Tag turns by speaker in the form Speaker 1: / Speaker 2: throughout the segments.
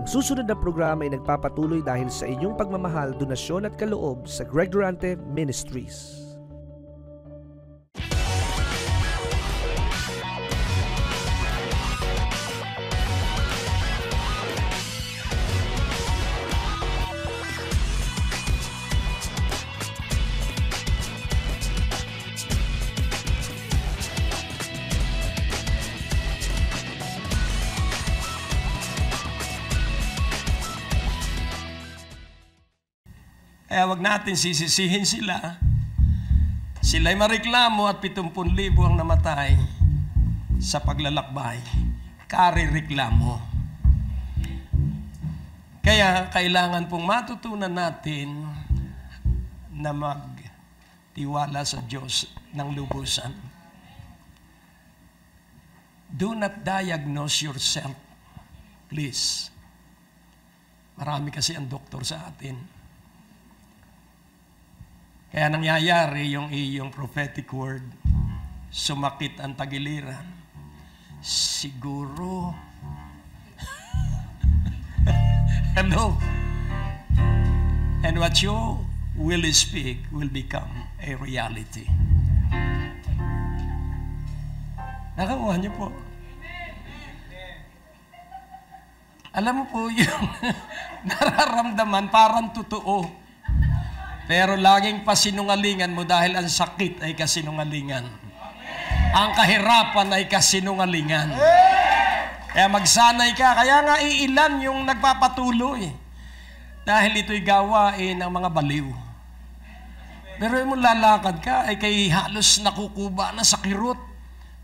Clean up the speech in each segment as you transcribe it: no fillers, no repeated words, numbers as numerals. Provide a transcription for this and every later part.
Speaker 1: Ang susunod na programa ay nagpapatuloy dahil sa inyong pagmamahal, donasyon at kaloob sa Greg Durante Ministries.
Speaker 2: Kaya wag natin sisisihin sila. Sila'y mareklamo at 70,000 ang namatay sa paglalakbay. Kare-reklamo. Kaya kailangan pong matutunan natin na magtiwala sa Diyos ng lubusan. Do not diagnose yourself, please. Marami kasi ang doktor sa atin. Kaya nangyayari yung iyong prophetic word, sumakit ang tagiliran. Siguro. Hello? And what you will speak will become a reality. Nakakuha niyo po. Alam mo po yung nararamdaman parang totoo. Pero laging pasinungalingan mo dahil ang sakit ay kasinungalingan. Ang kahirapan ay kasinungalingan. Kaya magsanay ka. Kaya nga iilan yung nagpapatuloy. Dahil ito'y gawain ng mga baliw. Pero mo lalakad ka ay kay halos nakukuba na sa kirot.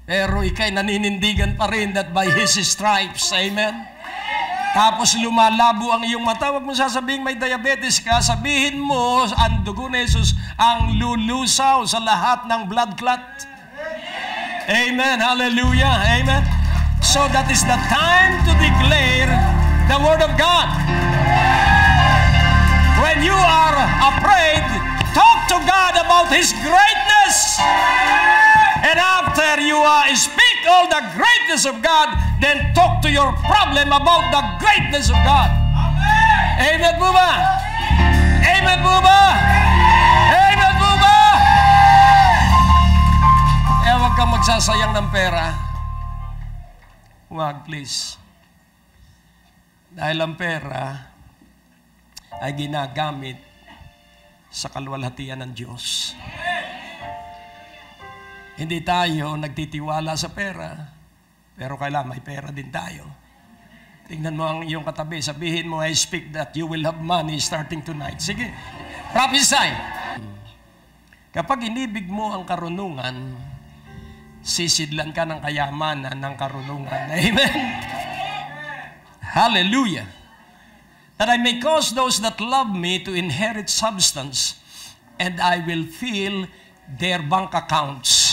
Speaker 2: Pero ikay naninindigan pa rin that by His stripes. Amen? Tapos lumalabo ang iyong mata. Huwag mo sasabihin may diabetes ka. Sabihin mo, ang dugo ni Jesus ang lulusaw sa lahat ng blood clot. Amen. Hallelujah. Amen. So that is the time to declare the Word of God. When you are afraid, talk to God about His greatness. And after you speak all the greatness of God, then talk to your problem about the greatness of God. Amen po ba? Amen po ba? Amen po ba? Eh, huwag kang magsasayang ng pera. Huwag, please. Dahil ang pera ay ginagamit sa kaluwalhatian ng Diyos. Hindi tayo nagtitiwala sa pera, pero kailangan may pera din tayo. Tingnan mo ang iyong katabi, sabihin mo, I speak that you will have money starting tonight. Sige, prophesy. Kapag inibig mo ang karunungan, sisidlan ka ng kayamanan ng karunungan. Amen? Hallelujah. That I may cause those that love me to inherit substance, and I will fill their bank accounts.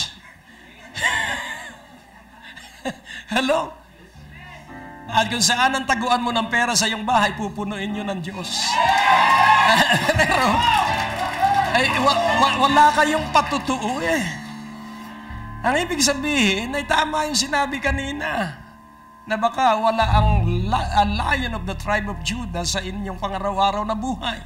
Speaker 2: Hello? At kung saan ang taguan mo ng pera sa iyong bahay, pupunuin nyo ng Diyos. Pero, ay, wala kayong patutuo eh. Ang ibig sabihin, ay tama yung sinabi kanina, na baka wala ang lion of the tribe of Judah sa inyong pangaraw-araw na buhay.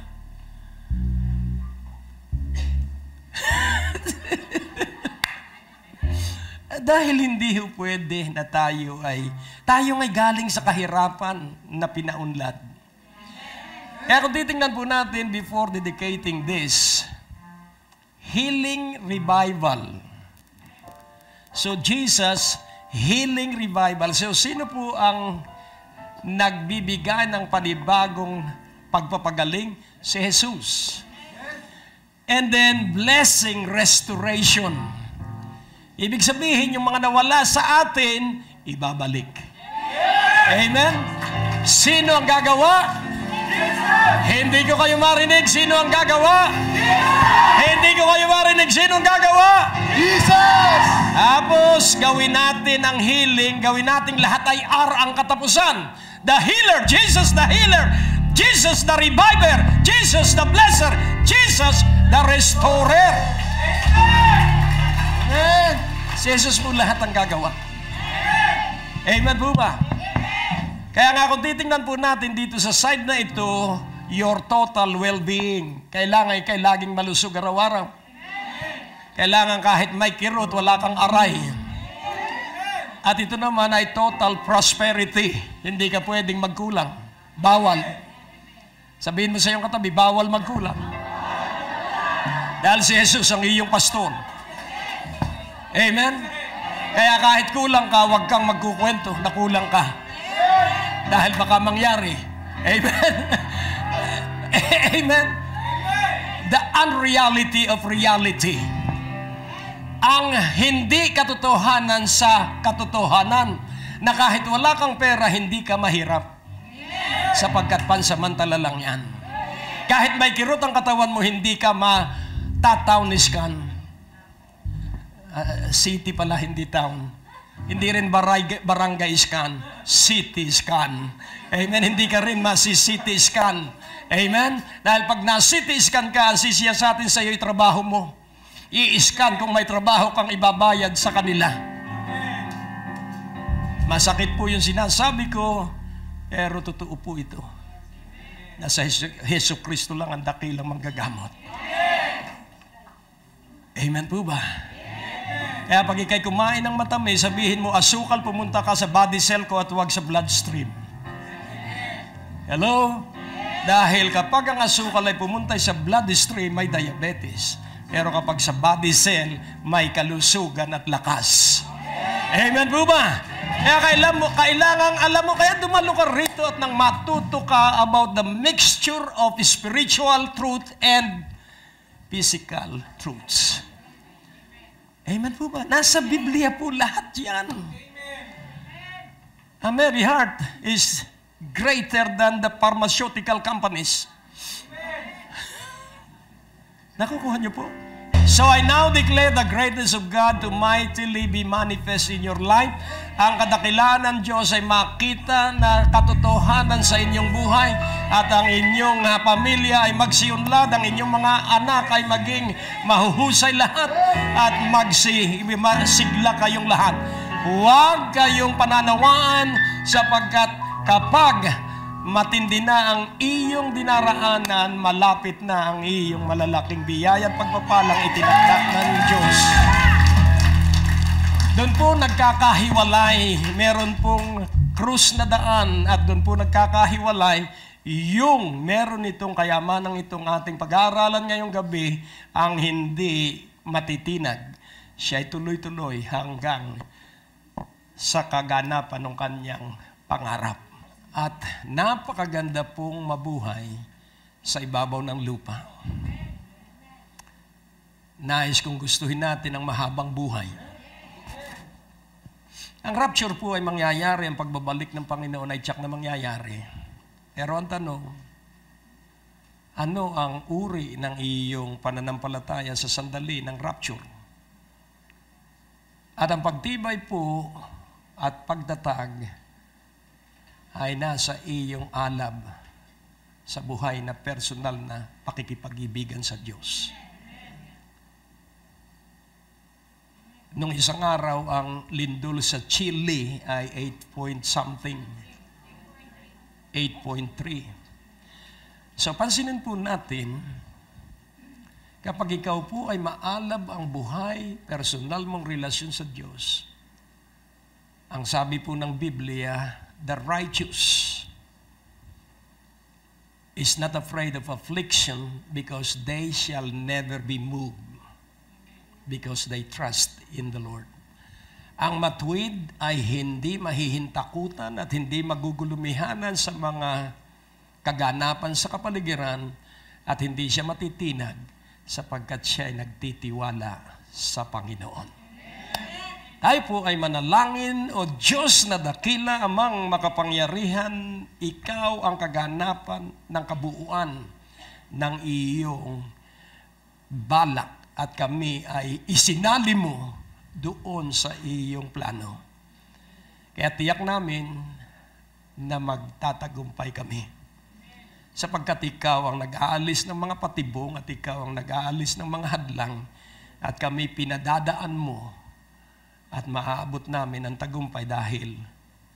Speaker 2: Dahil hindi pwede na tayo ay galing sa kahirapan na pinaunlad. Kaya kung titingnan po natin before dedicating this, healing revival. So Jesus, healing revival. So sino po ang nagbibigay ng panibagong pagpapagaling? Si Jesus. And then blessing restoration. Ibig sabihin, yung mga nawala sa atin, ibabalik. Amen? Sino ang gagawa? Hindi ko kayo marinig. Sino ang gagawa? Hindi ko kayo marinig. Sino ang gagawa?
Speaker 3: Jesus!
Speaker 2: Tapos, gawin natin ang healing. Gawin natin lahat ay ang katapusan. The healer, Jesus the healer. Jesus the reviver. Jesus the blesser. Jesus the restorer. Amen. Si Jesus po lahat ang gagawa. Amen po ba? Kaya nga kung titingnan po natin dito sa side na ito, your total well-being. Kailangan kay laging malusog araw-araw. Kailangan kahit may kirot, wala kang aray. At ito naman ay total prosperity. Hindi ka pwedeng magkulang. Bawal. Sabihin mo sa iyong katabi, bawal magkulang. Dahil si Jesus ang iyong pastor. Amen? Kaya kahit kulang ka, huwag kang magkukwento na kulang ka. Dahil baka mangyari. Amen? Amen? The unreality of reality. Ang hindi katotohanan sa katotohanan na kahit wala kang pera, hindi ka mahirap. Sapagkat pansamantala lang yan. Kahit may kirot ang katawan mo, hindi ka matatownis kan. City pala, hindi town. Hindi rin barangay scan, city scan. Amen? Hindi ka rin masi-city scan. Amen? Dahil pag na-city scan ka, sisiya sa atin sa iyo yung trabaho mo. I-scan kung may trabaho kang ibabayad sa kanila. Masakit po yung sinasabi ko, pero totoo po ito. Nasa Hesus Kristo lang ang dakilang manggagamot. Amen po ba? Kaya pag ikay kumain ng matamis, sabihin mo, asukal, pumunta ka sa body cell ko at huwag sa bloodstream. Hello? Dahil kapag ang asukal ay pumunta sa bloodstream, may diabetes. Pero kapag sa body cell, may kalusugan at lakas. Amen po ba? Kaya kailangan alam mo, kaya dumalo ka rito at nang matuto ka about the mixture of spiritual truth and physical truths. Amen po ba? Nasa Biblia po lahat yan. A merry heart is greater than the pharmaceutical companies. Nakukuha niyo po? So I now declare the greatness of God to mightily be manifest in your life. Ang kadakilaan ng Diyos ay makita na katotohanan sa inyong buhay at ang inyong pamilya ay magsiunlad, ang inyong mga anak ay maging mahuhusay lahat at magsigla kayong lahat. Huwag kayong pananawaan sapagkat kapag matindi na ang iyong dinaraanan, malapit na ang iyong malalaking biyaya at pagpapalang itinakdak ng Diyos. Doon po nagkakahiwalay, meron pong krus na daan at doon po nagkakahiwalay yung meron itong kayamanang itong ating pag-aaralan ngayong gabi ang hindi matitinag. Siya ay tuloy-tuloy hanggang sa kaganapan ng kanyang pangarap. At napakaganda pong mabuhay sa ibabaw ng lupa. Nais kong gustuhin natin ang mahabang buhay. Ang rapture po ay mangyayari, ang pagbabalik ng Panginoon ay tiyak na mangyayari. Pero ang tanong, ano ang uri ng iyong pananampalataya sa sandali ng rapture? At ang pagtibay po at pagtatag ay nasa iyong alab sa buhay na personal na pakikipag-ibigan sa Diyos. Nung isang araw, ang lindol sa Chile ay 8.3. So, pansinin po natin, kapag ikaw po ay maalab ang buhay, personal mong relasyon sa Diyos, ang sabi po ng Biblia, the righteous is not afraid of affliction because they shall never be moved because they trust in the Lord. Ang matuwid ay hindi mahihintakutan at hindi magugulumihanan sa mga kaganapan sa kapaligiran at hindi siya matitinag sapagkat siya ay nagtitiwala sa Panginoon. Tayo po ay manalangin, O Diyos na dakila, amang makapangyarihan, ikaw ang kaganapan ng kabuuan ng iyong balak at kami ay isinali mo doon sa iyong plano. Kaya tiyak namin na magtatagumpay kami. Sapagkat ikaw ang nag-aalis ng mga patibong at ikaw ang nag-aalis ng mga hadlang at kami pinadadaan mo at maaabot namin ang tagumpay dahil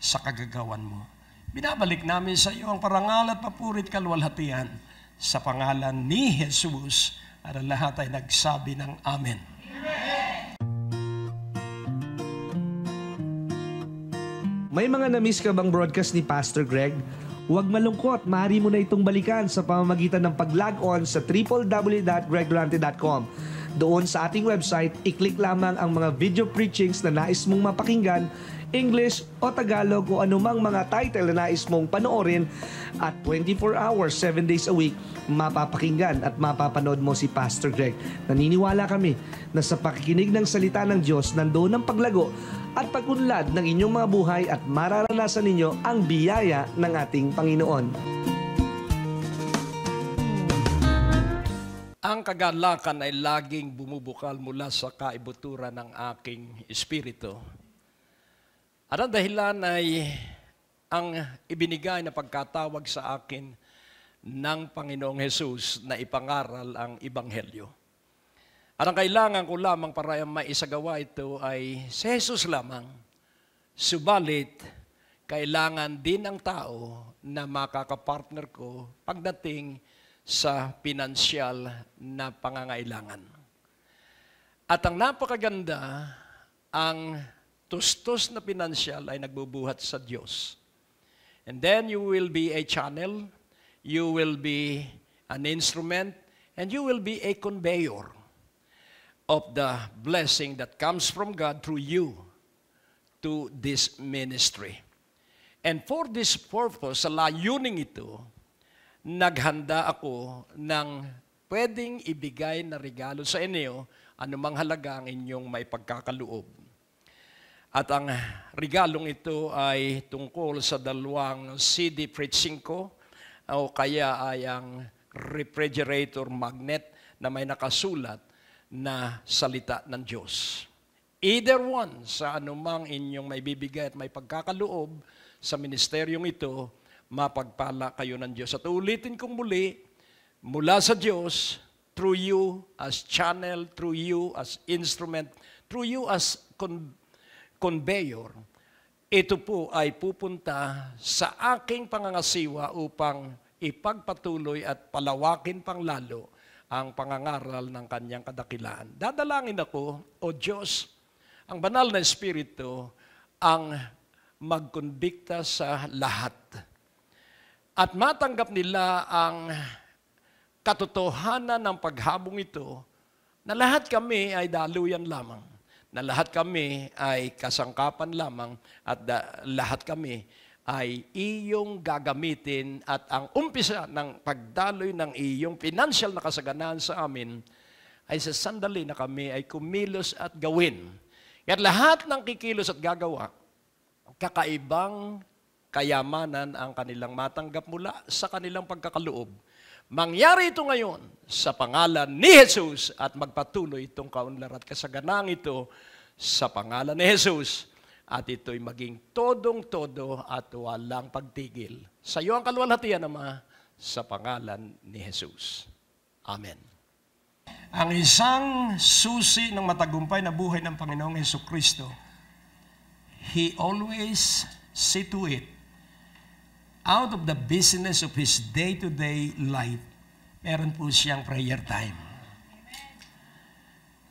Speaker 2: sa kagagawan mo. Binabalik namin sa iyo ang parangal at papurit kalwalhatian sa pangalan ni Jesus at ang lahat ay nagsabi ng Amen.
Speaker 1: May mga na-miss ka bang broadcast ni Pastor Greg? Huwag malungkot, maaari mo na itong balikan sa pamamagitan ng pag-log on sa www.greggurante.com. Doon sa ating website, i-click lamang ang mga video preachings na nais mong mapakinggan, English o Tagalog o anumang mga title na nais mong panoorin at 24 hours, 7 days a week, mapapakinggan at mapapanood mo si Pastor Greg. Naniniwala kami na sa pakikinig ng salita ng Diyos, nandoon ang paglago at pag-unlad ng inyong mga buhay at mararanasan ninyo ang biyaya ng ating Panginoon.
Speaker 2: Ang kagalakan ay laging bumubukal mula sa kaibuturan ng aking espiritu. At ang dahilan ay ang ibinigay na pagkatawag sa akin ng Panginoong Hesus na ipangaral ang Ebanghelyo. At ang kailangan ko lamang para maisagawa ito ay si Jesus lamang. Subalit, kailangan din ng tao na makakapartner ko pagdating sa pinansyal na pangangailangan. At ang napakaganda, ang tustos na pinansyal ay nagbubuhat sa Diyos. And then you will be a channel, you will be an instrument, and you will be a conveyor of the blessing that comes from God through you to this ministry. And for this purpose, sa layuning ito, naghanda ako ng pwedeng ibigay na regalo sa inyo, anumang halaga ang inyong may pagkakaloob. At ang regalong ito ay tungkol sa dalawang CD preaching ko o kaya ay ang refrigerator magnet na may nakasulat na salita ng Diyos. Either one sa anumang inyong may bibigay at may pagkakaloob sa ministeryong ito, mapagpala kayo ng Diyos. At ulitin kong muli, mula sa Diyos, through you as channel, through you as instrument, through you as conveyor, ito po ay pupunta sa aking pangangasiwa upang ipagpatuloy at palawakin pang lalo ang pangangaral ng kanyang kadakilaan. Dadalangin ako, O Diyos, ang banal na Espiritu ang magkonbikta sa lahat. At matanggap nila ang katotohanan ng paghabong ito na lahat kami ay daluyan lamang, na lahat kami ay kasangkapan lamang at lahat kami ay iyong gagamitin at ang umpisa ng pagdaloy ng iyong financial na kasaganaan sa amin ay sa sandali na kami ay kumilos at gawin. At lahat ng kikilos at gagawa, kakaibang kayamanan ang kanilang matanggap mula sa kanilang pagkakaloob. Mangyari ito ngayon sa pangalan ni Jesus at magpatuloy itong kaunlad at kasaganang ito sa pangalan ni Jesus. At ito'y maging todong-todo at walang pagtigil. Sa iyo ang kalwalhatian, Ama, sa pangalan ni Jesus. Amen. Ang isang susi ng matagumpay na buhay ng Panginoong Hesukristo, He always see to it, out of the business of His day-to-day life, meron po siyang prayer time.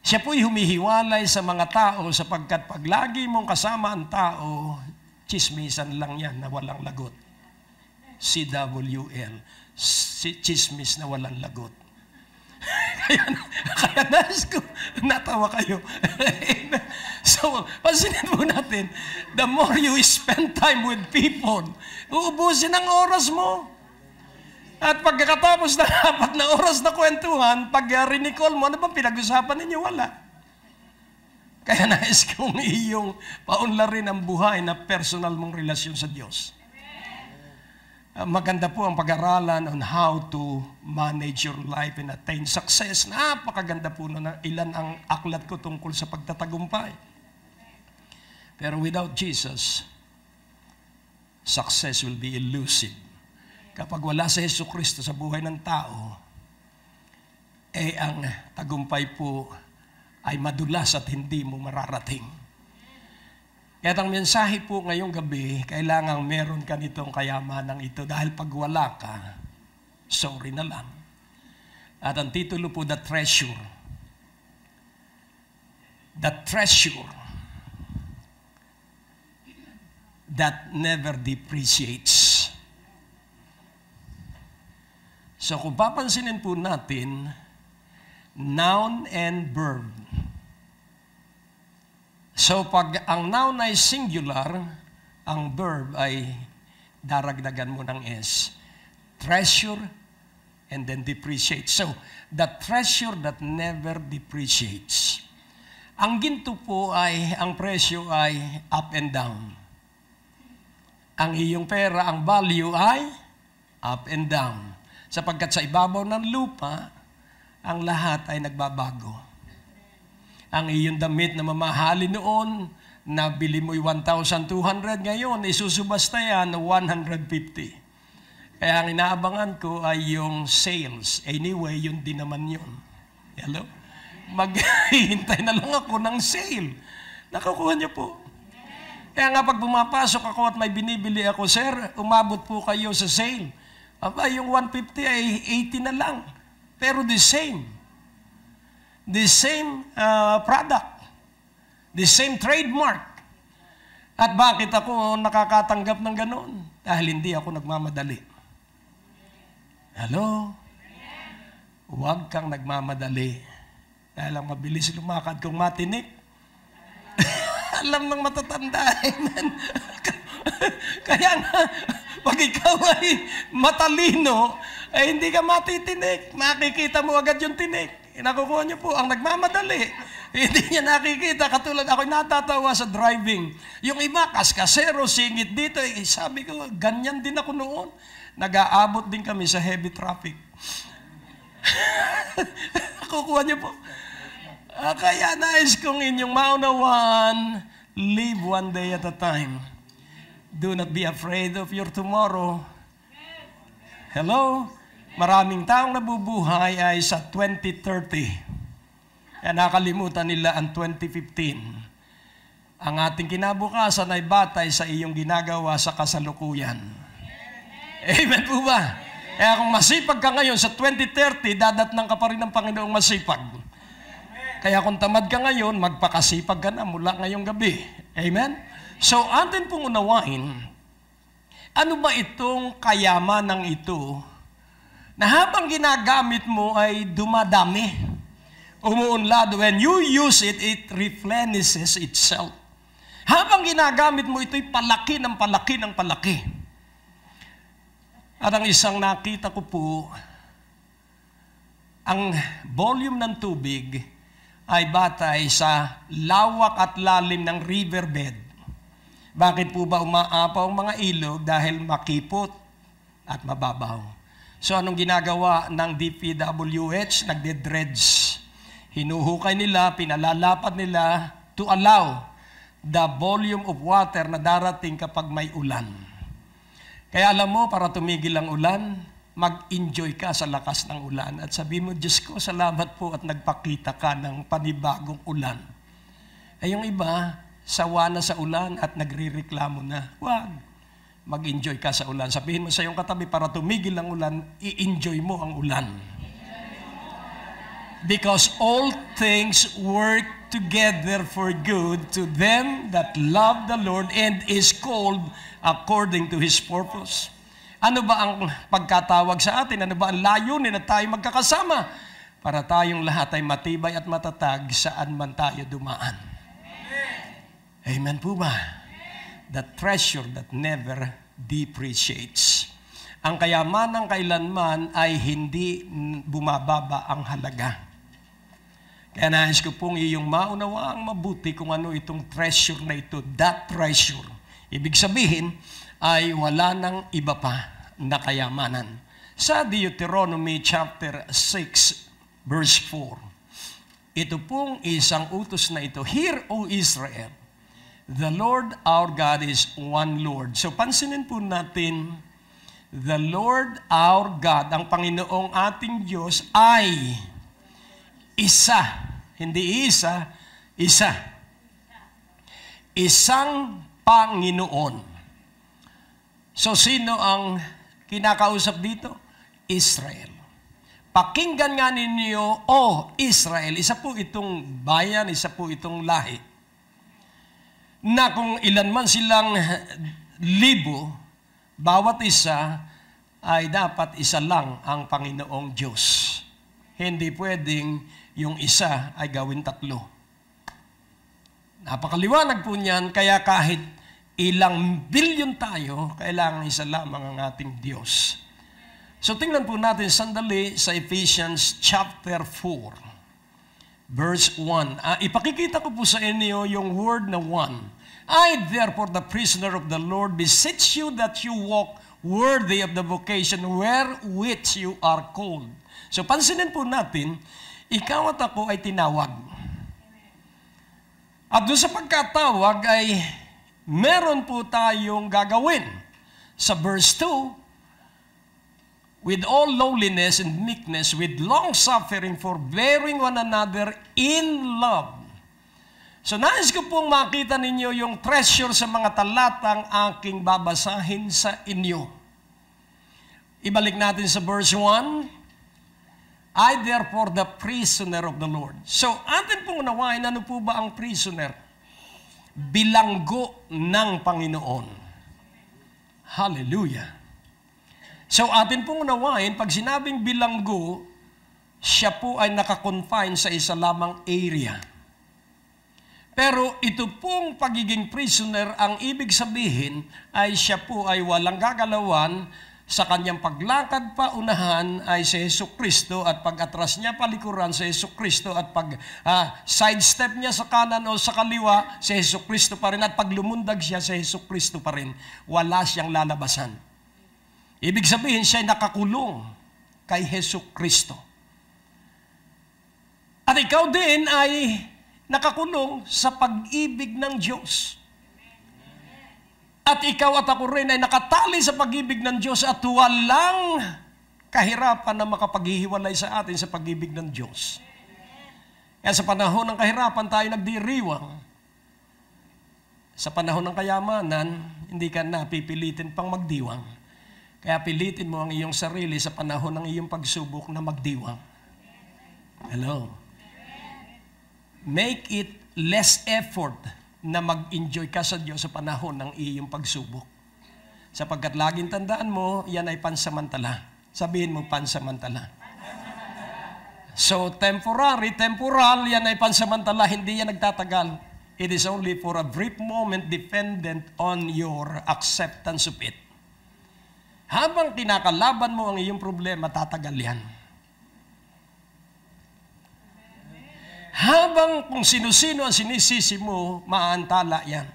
Speaker 2: Siya po'y humihiwalay sa mga tao sapagkat pag lagi mong kasama ang tao, chismisan lang yan na walang lagot. CWL, chismis na walang lagot. Kaya natawa kayo. So, pansinin po natin, the more you spend time with people, uubusin ang oras mo. At pagkatapos na 4 na oras na kwentuhan, pag rinicall mo, ano bang pinag-usapan ninyo? Wala. Kaya nais kong iyong paunlarin ang buhay na personal mong relasyon sa Diyos. Maganda po ang pag-aralan on how to manage your life and attain success. Napakaganda po na ilan ang aklat ko tungkol sa pagtatagumpay. Pero without Jesus, success will be elusive. Kapag wala si Jesucristo sa buhay ng tao, ang tagumpay po ay madulas at hindi mo mararating. Kaya ang mensahe po ngayong gabi, kailangan meron ka nitong kayamanang ito dahil pag wala ka, sorry na lang. At ang titulo po, The Treasure. The treasure that never depreciates. So kung papansinin po natin, noun and verb. So pag ang noun ay singular, ang verb ay daragdagan mo ng S. Treasure and then depreciate. So, the treasure that never depreciates. Ang ginto po ay, ang presyo ay up and down. Ang iyong pera, ang value ay up and down. Sapagkat sa ibabaw ng lupa, ang lahat ay nagbabago. Ang iyong damit na mamahali noon, nabili mo'y 1,200, ngayon isusubasta yan na 150. Kaya ang inaabangan ko ay yung sales. Anyway, yun din naman yun. Hello? Maghihintay na lang ako ng sale. Nakukuha niyo po. Kaya nga pag pumapasok ako at may binibili ako, sir, umabot po kayo sa sale. Aba, yung 150 ay 80 na lang. Pero the same. The same product. The same trademark. At bakit ako nakakatanggap ng ganon? Dahil hindi ako nagmamadali. Hello? Huwag kang nagmamadali. Dahil ang mabilis lumakad kung matinik. Alam ng matatanda. Amen. Kaya nga, pag ikaw ay matalino, ay hindi ka matitinik. Makikita mo agad yung tinik. Nakukuha niyo po, ang nagmamadali. Hindi niya nakikita. Katulad ako'y natatawa sa driving. Yung iba, kaskasero, singit dito. Sabi ko, ganyan din ako noon. Nag-aabot din kami sa heavy traffic. Nakukuha niyo po. Kaya nais kong inyong maunawaan, live one day at a time. Do not be afraid of your tomorrow. Hello? Maraming taong nabubuhay ay sa 2030. Kaya nakalimutan nila ang 2015. Ang ating kinabukasan ay batay sa iyong ginagawa sa kasalukuyan. Amen po ba? Kaya kung masipag ka ngayon sa 2030, dadatnang ka pa rin ng Panginoong masipag. Kaya kung tamad ka ngayon, magpakasipag ka na mula ngayong gabi. Amen? So, atin pong unawain, ano ba itong kayamanang ito na habang ginagamit mo ay dumadami, umuunlad. When you use it, it replenishes itself. Habang ginagamit mo, ito'y palaki ng palaki ng palaki. At ang isang nakita ko po, ang volume ng tubig ay batay sa lawak at lalim ng riverbed. Bakit po ba umaapaw ang mga ilog? Dahil makipot at mababaw. So anong ginagawa ng DPWH? Nagde-dredge. Hinuhukay nila, pinalalapad nila to allow the volume of water na darating kapag may ulan. Kaya alam mo, para tumigil ang ulan, mag-enjoy ka sa lakas ng ulan. At sabi mo, Diyos ko, salamat po at nagpakita ka ng panibagong ulan. Ay yung iba, sawa na sa ulan at nagrireklamo na. Huwag. Mag-enjoy ka sa ulan. Sabihin mo sa iyong katabi, para tumigil ang ulan, i-enjoy mo ang ulan. Because all things work together for good to them that love the Lord and is called according to His purpose. Ano ba ang pagkatawag sa atin? Ano ba ang layunin na tayo magkakasama? Para tayong lahat ay matibay at matatag saan man tayo dumaan. Amen po ba? The treasure that never depreciates. Ang kayamanang kailanman ay hindi bumababa ang halaga. Kaya nais ko pong iyong maunawaang mabuti kung ano itong treasure na ito, that treasure. Ibig sabihin ay wala nang iba pa na kayamanan. Sa Deuteronomy chapter 6 verse 4, ito pong isang utos na ito, Hear, O Israel, the Lord our God is one Lord. So pansinin po natin, the Lord our God, ang Panginoong ating Diyos ay isa. Hindi isa, isa. isang Panginoon. So, sino ang kinakausap dito? Israel. Pakinggan nga ninyo, O Israel, isa po itong bayan, isa po itong lahi, na kung ilan man silang libo, bawat isa ay dapat isa lang ang Panginoong Diyos. Hindi pwedeng yung isa ay gawin tatlo. Napakaliwanag po niyan, kaya kahit ilang bilyon tayo, kailangan isa lamang ang ating Diyos. So tingnan po natin sandali sa Ephesians chapter 4, verse 1. Ipakikita ko po sa inyo yung word na 1. I, therefore, the prisoner of the Lord, beseech you that you walk worthy of the vocation wherewith you are called. So pansinin po natin, ikaw at ako ay tinawag. At doon sa pagkatawag ay meron po tayong gagawin. Sa verse 2, with all lowliness and meekness, with long-suffering, forbearing one another in love. So nais ko pong makita ninyo yung treasure sa mga talatang aking babasahin sa inyo. Ibalik natin sa verse 1. I therefore the prisoner of the Lord. So atin pong unawain, ano po ba ang prisoner? Bilanggo ng Panginoon. Hallelujah. So atin pong unawain, pag sinabing bilanggo, siya po ay nakakonfine sa isa lamang area. Pero ito pong pagiging prisoner, ang ibig sabihin ay siya po ay walang gagalawan, sa kanyang paglakad pa unahan ay si Jesucristo at pag-atras niya palikuran si Jesucristo at pag sidestep niya sa kanan o sa kaliwa si Jesucristo pa rin at pag lumundag siya si Jesucristo pa rin. Wala siyang lalabasan. Ibig sabihin siya ay nakakulong kay Jesucristo. At ikaw din ay nakakulong sa pag-ibig ng Diyos. At ikaw at ako rin ay nakatali sa pag-ibig ng Diyos at walang kahirapan na makapaghihiwalay sa atin sa pag-ibig ng Diyos. Kaya sa panahon ng kahirapan tayo nagdiriwang. Sa panahon ng kayamanan, hindi ka na pipilitin pang magdiwang. Kaya pilitin mo ang iyong sarili sa panahon ng iyong pagsubok na magdiwang. Hello? Make it less effort na mag-enjoy ka sa Diyos sa panahon ng iyong pagsubok. Sapagkat laging tandaan mo, yan ay pansamantala. Sabihin mo, pansamantala. So, temporal, yan ay pansamantala, hindi yan nagtatagal. It is only for a brief moment dependent on your acceptance of it. Habang kinakalaban mo ang iyong problema, tatagal yan. Habang kung sino-sino ang sinisisi mo, maantala yan.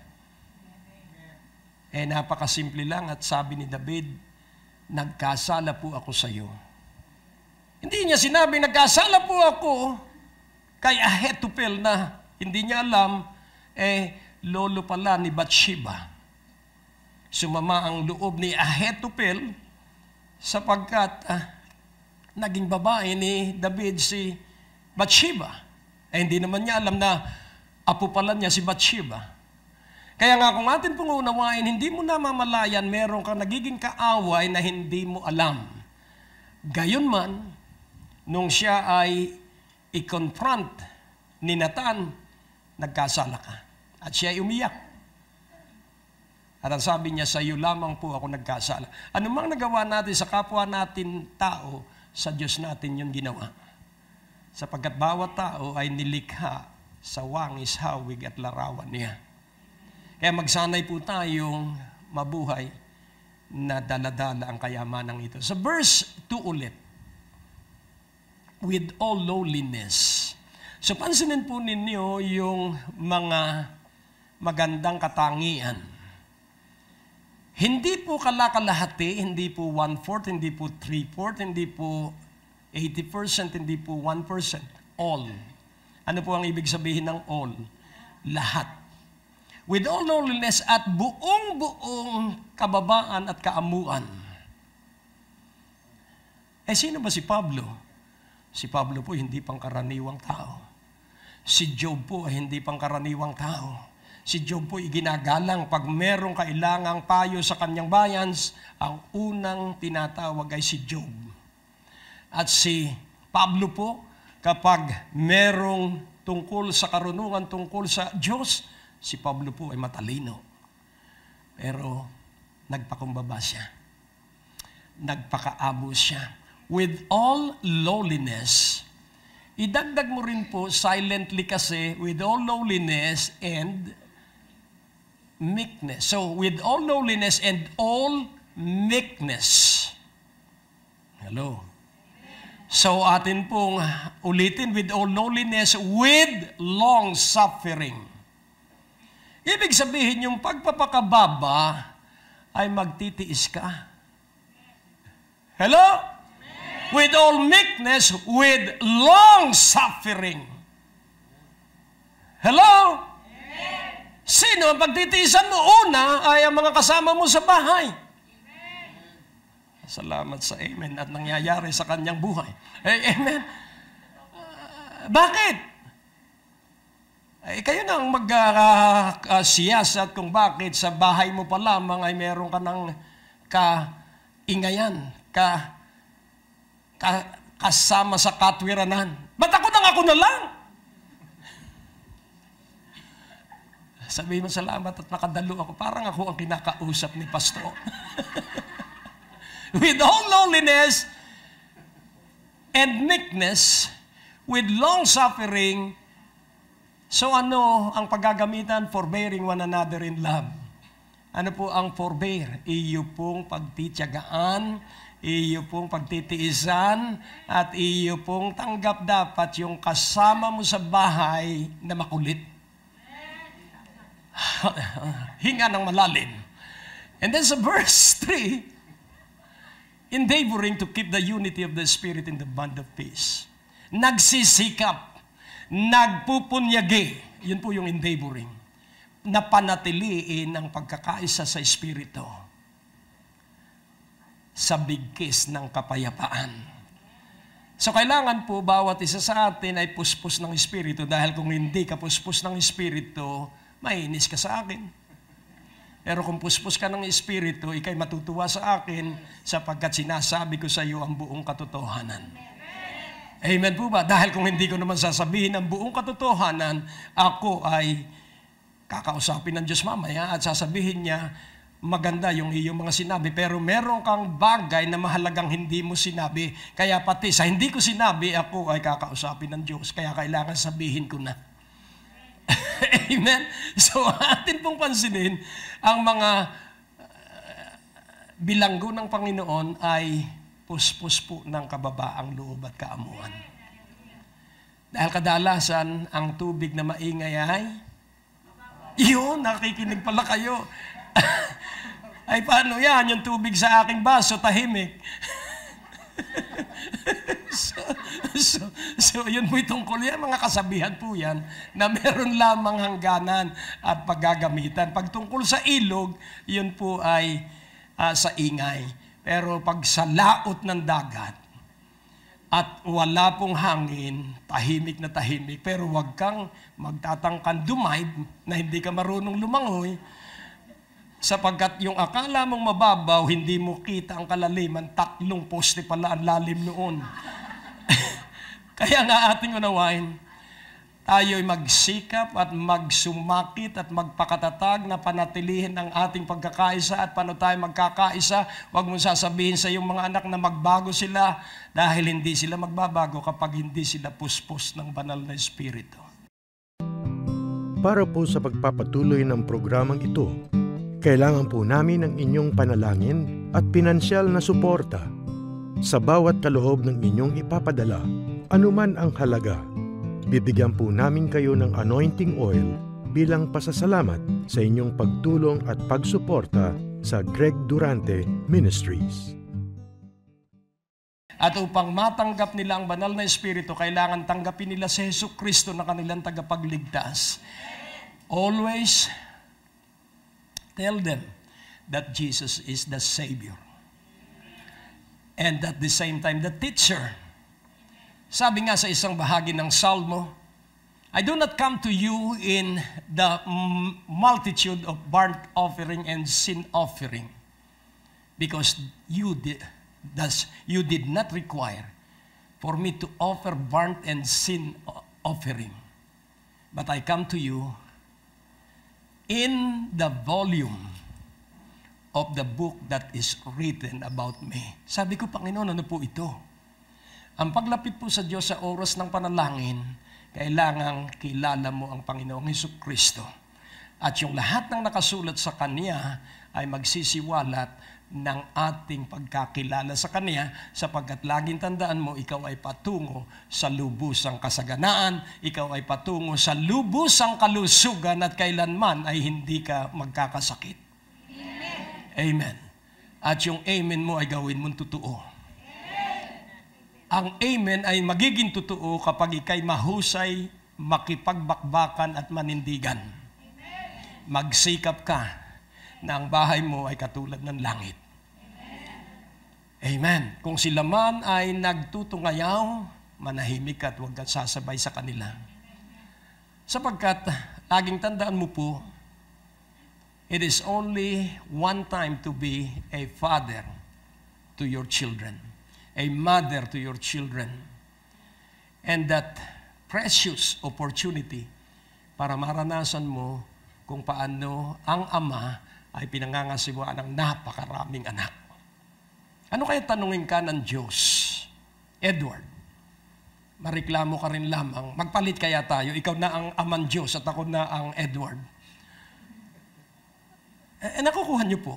Speaker 2: Napakasimple lang at sabi ni David, nagkasala po ako sa iyo. Hindi niya sinabing nagkasala po ako kay Ahithophel na hindi niya alam, lolo pala ni Bathsheba. Sumama ang loob ni Ahithophel sapagkat naging babae ni David si Bathsheba. Hindi naman niya alam na apo pala niya si Bathsheba. Kaya nga kung atin pong unawain, hindi mo namamalayan, meron kang nagiging kaaway na hindi mo alam. Gayon man, nung siya ay i-confront ni Nathan, nagkasala ka. At siya ay umiyak. At ang sabi niya, sa iyo lamang po ako nagkasala. Ano mang nagawa natin sa kapwa natin tao, sa Diyos natin yung ginawa. Sapagkat bawat tao ay nilikha sa wangis, hawig at larawan niya. Kaya magsanay po tayong mabuhay na daladala ang kayamanang ito. Sa verse 2 ulit, with all lowliness. So pansinin po ninyo yung mga magandang katangian. Hindi po kalakalahati, hindi po 1/4, hindi po 3/4, hindi po 80%, hindi po 1%. All. Ano po ang ibig sabihin ng all? Lahat. With all lowliness at buong-buong kababaan at kaamuan. Sino ba si Pablo? Si Pablo po hindi pangkaraniwang tao. Si Job po ay hindi pangkaraniwang tao. Si Job po iginagalang pag merong kailangang payo sa kanyang bayan, ang unang tinatawag ay si Job. At si Pablo po, kapag merong tungkol sa karunungan, tungkol sa Diyos, si Pablo po ay matalino. Pero nagpakumbaba siya. Nagpakaabo siya. With all lowliness, idagdag mo rin po silently kasi, with all lowliness and meekness. So, with all lowliness and all meekness. Hello. So, atin pong ulitin, with all lowliness, with long suffering. Ibig sabihin, yung pagpapakababa ay magtitiis ka. Hello? With all meekness, with long suffering. Hello? Sino ang pagtitiisan mo? Una ay ang mga kasama mo sa bahay. Salamat sa amen at nangyayari sa kanyang buhay. Amen. Bakit? Kayo na ang mag-siyasat kung bakit sa bahay mo pa lamang ay meron ka ng kaingayan, kasama sa katwiranan. Ba't ako na lang? Sabihin mo, salamat at nakadalo ako. Parang ako ang kinakausap ni Pastor. With all lowliness and meekness, with long suffering. So ano ang paggagamitan? Forbearing one another in love. Ano po ang forbear? Iyo pong pagtitiyagaan, iyo pong pagtitiisan, at iyo pong tanggap dapat yung kasama mo sa bahay na makulit. Hinga ng malalim. And then sa verse 3, endeavoring to keep the unity of the Spirit in the bond of peace. Nagsisikap, nagpupunyagi, yun po yung endeavoring, na panatiliin ang pagkakaisa sa Espiritu sa bigkis ng kapayapaan. So kailangan po bawat isa sa atin ay puspos ng Espiritu, dahil kung hindi ka puspos ng Espiritu, mainis ka sa akin. Pero kung puspos ka ng Espiritu, ikay matutuwa sa akin sapagkat sinasabi ko sa iyo ang buong katotohanan. Amen po ba? Dahil kung hindi ko naman sasabihin ang buong katotohanan, ako ay kakausapin ng Diyos mamaya at sasabihin niya, maganda yung iyong mga sinabi, pero meron kang bagay na mahalagang hindi mo sinabi. Kaya pati sa hindi ko sinabi, ako ay kakausapin ng Diyos. Kaya kailangan sabihin ko na. Amen? So, atin pong pansinin, ang mga bilanggo ng Panginoon ay puspos po ng kababaang loob at kaamuan. Dahil kadalasan, ang tubig na maingay ay, yun, nakikinig pala kayo. Ay, paano yan? Yung tubig sa aking baso, tahimik. So, yun po tungkol yan. Mga kasabihan po yan na meron lamang hangganan at paggagamitan. Pag tungkol sa ilog, yun po ay sa ingay. Pero pag sa laot ng dagat at wala pong hangin, tahimik na tahimik. Pero wag kang magtatangkan dumayb na hindi ka marunong lumangoy, sapagkat yung akala mong mababaw, hindi mo kita ang kalaliman, 3 poste pala ang lalim noon. Kaya nga ating unawain, tayo'y magsikap at magsumakit at magpakatatag na panatilihin ang ating pagkakaisa. At paano tayo magkakaisa? Huwag mong sasabihin sa iyong mga anak na magbago sila, dahil hindi sila magbabago kapag hindi sila puspos ng banal na Espiritu.
Speaker 3: Para po sa pagpapatuloy ng programang ito, kailangan po namin ng inyong panalangin at pinansyal na suporta. Sa bawat kaloob ng inyong ipapadala, anuman ang halaga, bibigyan po namin kayo ng anointing oil bilang pasasalamat sa inyong pagtulong at pagsuporta sa Greg Durante Ministries.
Speaker 2: At upang matanggap nila ang banal na Espiritu, kailangan tanggapin nila si Jesucristo na kanilang tagapagligtas. Always tell them that Jesus is the Savior. And at the same time, the teacher. Sabi nga sa isang bahagi ng Salmo, I do not come to you in the multitude of burnt offering and sin offering, because you did not require for me to offer burnt and sin offering. But I come to you in the volume of the book that is written about me. Sabi ko, Panginoon, ano po ito? Ang paglapit po sa Diyos sa oras ng panalangin, kailangang kilala mo ang Panginoong Hesukristo. At yung lahat ng nakasulat sa Kanya ay magsisiwalat ng ating pagkakilala sa Kanya, sapagkat laging tandaan mo, ikaw ay patungo sa lubusang kasaganaan, ikaw ay patungo sa lubusang kalusugan, at kailanman ay hindi ka magkakasakit. Amen. At yung amen mo ay gawin mong totoo. Ang amen ay magiging totoo kapag ikay mahusay, makipagbakbakan at manindigan. Magsikap ka na ang bahay mo ay katulad ng langit. Amen. Kung sila man ay nagtutungayaw, manahimik ka at huwag kang sasabay sa kanila. Sapagkat, laging tandaan mo po, it is only one time to be a father to your children, a mother to your children, and that precious opportunity para maranasan mo kung paano ang ama ay pinangangasiwaan ng napakaraming anak. Ano kaya tanungin ka ng Diyos? Edward, mareklamo ka rin lamang. Magpalit kaya tayo. Ikaw na ang amang Diyos at ako na ang Edward. Nakukuha niyo po.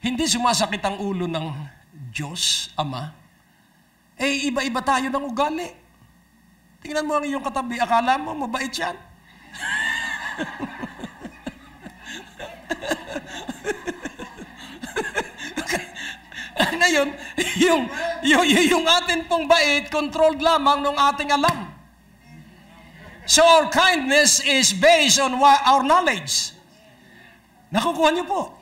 Speaker 2: Hindi sumasakit ang ulo ng Diyos, Ama. Iba-iba tayo ng ugali. Tingnan mo ang iyong katabi. Akala mo, mabait yan. Ngayon, yung atin pong bait, controlled lamang ng ating alam. So our kindness is based on our knowledge. Nakukuha niyo po.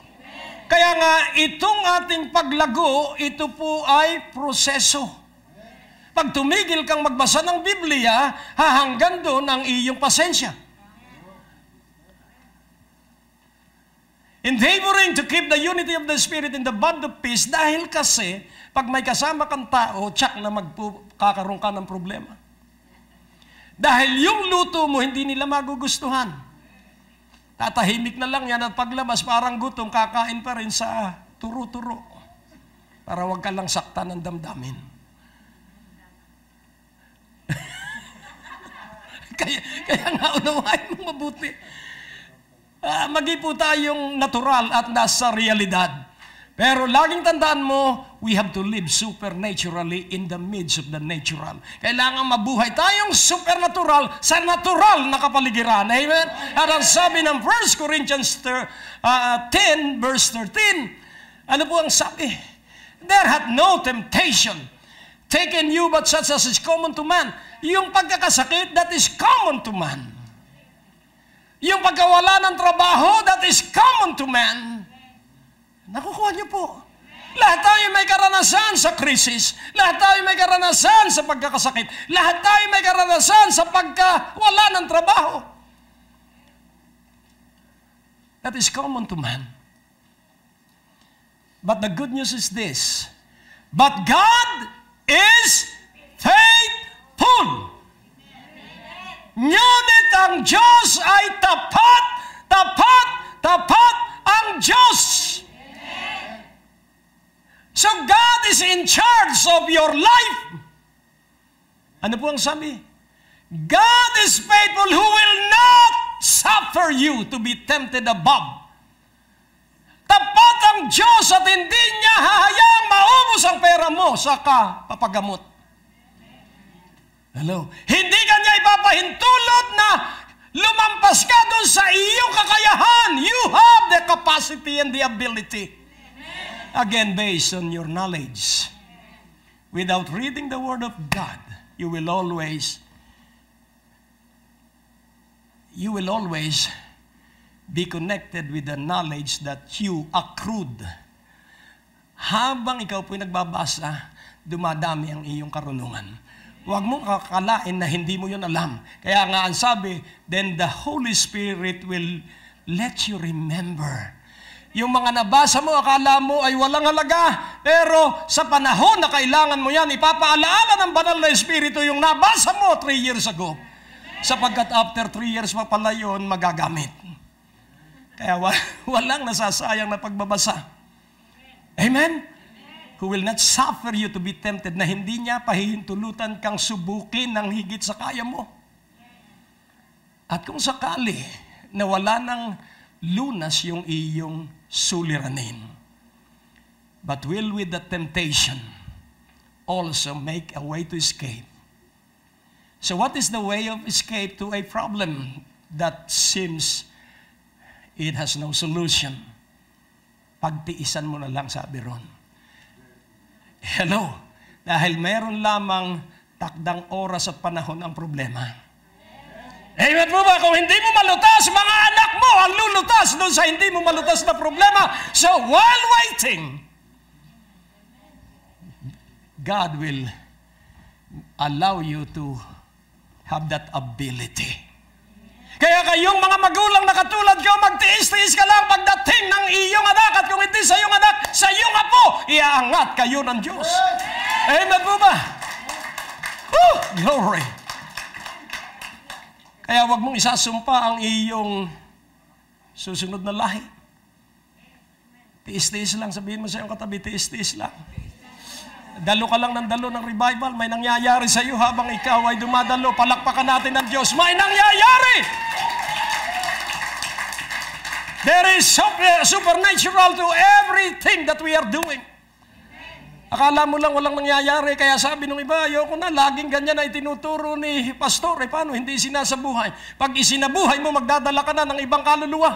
Speaker 2: Kaya nga, itong ating paglago, ito po ay proseso. Pag tumigil kang magbasa ng Biblia, hahanggan doon ang iyong pasensya. Endeavoring to keep the unity of the Spirit in the bond of peace, dahil kasi, pag may kasama kang tao, tsak na magkakaroon ka ng problema. Dahil yung luto mo, hindi nila magugustuhan. Tatahimik na lang yan at paglabas, parang gutom, kakain pa rin sa turo-turo. Para wag ka lang sakta ng damdamin. kaya nga unawain mo mabuti. Magi po tayong natural at nasa realidad. Pero laging tandaan mo, we have to live supernaturally in the midst of the natural. Kailangan mabuhay tayong supernatural sa natural na kapaligiran. Amen? At ang sabi ng 1 Corinthians 10, verse 13, ano po ang sabi? There hath no temptation taken you but such as is common to man. Yung pagkakasakit, that is common to man. Yung pagkawala ng trabaho, that is common to man. Nakukuha niyo po. Lahat tayo may karanasan sa krisis. Lahat tayo may karanasan sa pagkakasakit. Lahat tayo may karanasan sa pagkawala ng trabaho. That is common to man. But the good news is this. But God is faithful. Ngunit ang Diyos ay tapat, tapat, tapat ang Diyos. So God is in charge of your life. Ano po ang sabi? God is faithful who will not suffer you to be tempted above. Tapat ang Diyos at hindi niya hahayaang maubos ang pera mo sa papagamot. Hello? Hindi ka niya ipapahintulot na lumampas ka doon sa iyong kakayahan. You have the capacity and the ability. Again, based on your knowledge. Without reading the Word of God, you will always be connected with the knowledge that you accrued. Habang ikaw po'y nagbabasa, dumadami ang iyong karunungan. Huwag mong kakalain na hindi mo yun alam. Kaya nga ang sabi, then the Holy Spirit will let you remember. Yung mga nabasa mo, akala mo ay walang halaga. Pero sa panahon na kailangan mo yan, ipapaalaala ng banal na Espiritu yung nabasa mo 3 years ago. Sapagkat after 3 years pa pala yun, magagamit. Kaya walang nasasayang na pagbabasa. Amen? Who will not suffer you to be tempted, na hindi niya pahihintulutan kang subukin ng higit sa kaya mo. At kung sakali na wala ng lunas yung iyong suliranin, but will with the temptation also make a way to escape. So what is the way of escape to a problem that seems it has no solution? Pagtiisan mo na lang, sabi ron. Hello, dahil meron lamang takdang oras at panahon ang problema. Amen po ba? Kung hindi mo malutas, mga anak mo ang lulutas doon sa hindi mo malutas na problema. So while waiting, God will allow you to have that ability. Kaya kayong mga magulang na katulad ko, magtiis-tiis ka lang pagdating ng iyong anak. At kung hindi sa iyong anak, sa iyong apo, iaangat kayo ng Diyos. Amen po ba? Glory. Kaya wag mong isasumpa ang iyong susunod na lahi. Tiis-tiis lang. Sabihin mo sa iyong katabi, tiis-tiis lang. Dalo ka lang ng dalo ng revival. May nangyayari sa iyo habang ikaw ay dumadalo. Palakpakan natin ng Diyos. May nangyayari! There is supernatural to everything that we are doing. Akala mo lang walang nangyayari. Kaya sabi nung iba, ayoko na, laging ganyan ay tinuturo ni pastor. Paano? Hindi sinasabuhay. Pag isinabuhay mo, magdadala ka na ng ibang kaluluwa.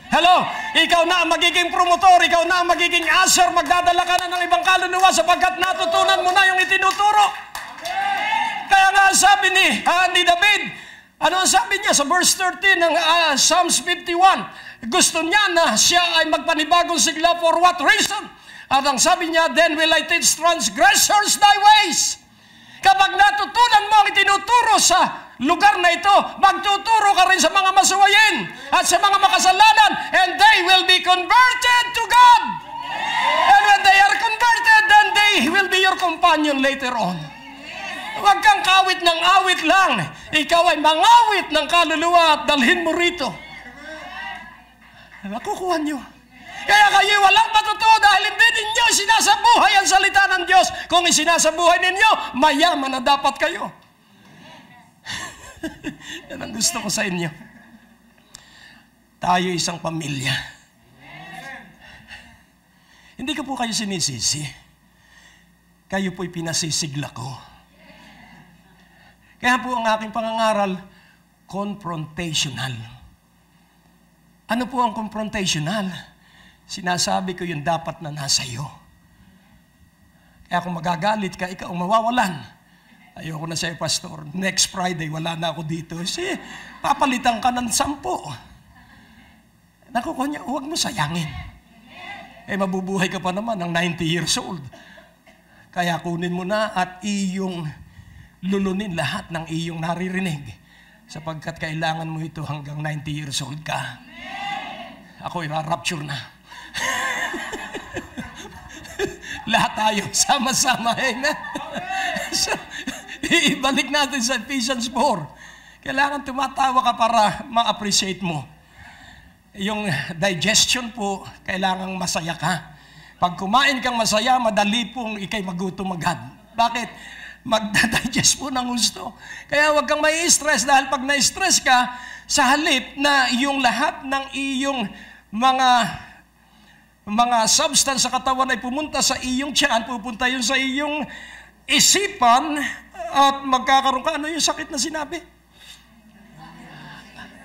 Speaker 2: Hello? Ikaw na ang magiging promotor, ikaw na ang magiging usher, magdadala ka na ng ibang kaluluwa sapagkat natutunan mo na yung itinuturo. Kaya nga sabi ni David, ano ang sabi niya sa verse 13 ng Psalms 51? Gusto niya na siya ay magpanibagong sigla for what reason? At ang sabi niya, then will I teach transgressors thy ways. Kapag natutunan mo ang itinuturo sa lugar na ito, magtuturo ka rin sa mga masuwayin at sa mga makasalanan, and they will be converted to God. And when they are converted, then they will be your companion later on. Huwag kang kawit ng awit lang. Ikaw ay mangawit ng kaluluwa at dalhin mo rito. Nakukuha nyo. Kaya kayo walang patutuo dahil hindi ninyo sinasabuhay ang salita ng Diyos. Kung isinasabuhay ninyo, mayaman na dapat kayo. Yan ang gusto ko sa inyo. Tayo isang pamilya. Hindi ko po kayo sinisisi. Kayo po'y pinasisigla ko. Kaya po ang aking pangangaral, confrontational. Ano po ang confrontational? Sinasabi ko yung dapat na nasa iyo. Kaya kung magagalit ka, ikaw mawawalan. Ayoko na sa'yo, pastor. Next Friday, wala na ako dito. Kasi papalitan ka ng 10. Nakukuha niya, huwag mo sayangin. Mabubuhay ka pa naman ng 90 years old. Kaya kunin mo na at iyong lulunin lahat ng iyong naririnig. Sapagkat kailangan mo ito hanggang 90 years old ka. Ako irarapture na. Lahat tayo, sama-sama. Amen? So, ibalik natin sa Ephesians 4. Kailangan tumatawa ka para ma-appreciate mo. Yung digestion po, kailangan masaya ka. Pag kumain kang masaya, madali pong ikay magutom agad. Bakit? Magda-digest po ng gusto. Kaya huwag kang may stress dahil pag na-stress ka, sa halip na yung lahat ng iyong mga substance sa katawan ay pumunta sa iyong tiyan, pupunta yun sa iyong isipan at magkakaroon ka. Ano yung sakit na sinabi?